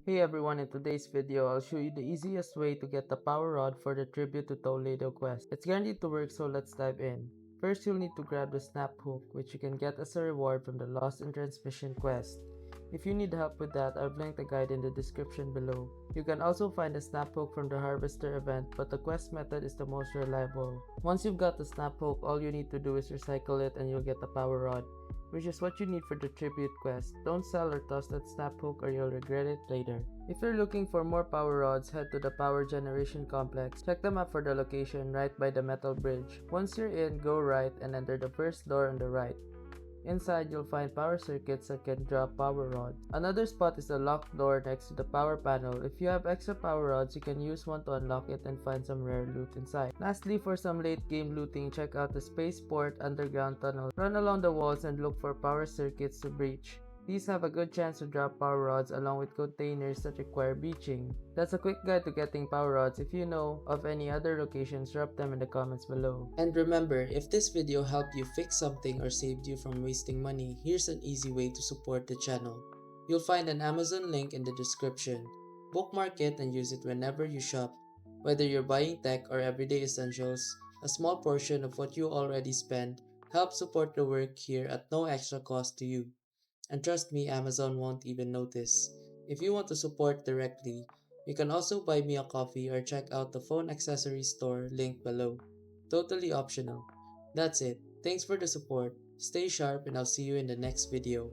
Hey everyone, in today's video, I'll show you the easiest way to get the power rod for the Tribute to Toledo quest. It's guaranteed to work, so let's dive in. First, you'll need to grab the snap hook, which you can get as a reward from the Lost in Transmission quest. If you need help with that, I've linked a guide in the description below. You can also find the snap hook from the Harvester event, but the quest method is the most reliable. Once you've got the snap hook, all you need to do is recycle it and you'll get the power rod, which is what you need for the tribute quest. Don't sell or toss that snap hook or you'll regret it later. If you're looking for more power rods, head to the power generation complex. Check the map for the location right by the metal bridge. Once you're in, go right and enter the first door on the right. Inside, you'll find power circuits that can drop power rods. Another spot is the locked door next to the power panel. If you have extra power rods, you can use one to unlock it and find some rare loot inside. Lastly, for some late game looting, check out the spaceport underground tunnel. Run along the walls and look for power circuits to breach. These have a good chance to drop power rods along with containers that require breaching. That's a quick guide to getting power rods. If you know of any other locations, drop them in the comments below. And remember, if this video helped you fix something or saved you from wasting money, here's an easy way to support the channel. You'll find an Amazon link in the description. Bookmark it and use it whenever you shop. Whether you're buying tech or everyday essentials, a small portion of what you already spend helps support the work here at no extra cost to you. And trust me, Amazon won't even notice. If you want to support directly, you can also buy me a coffee or check out the phone accessory store linked below. Totally optional. That's it. Thanks for the support. Stay sharp and I'll see you in the next video.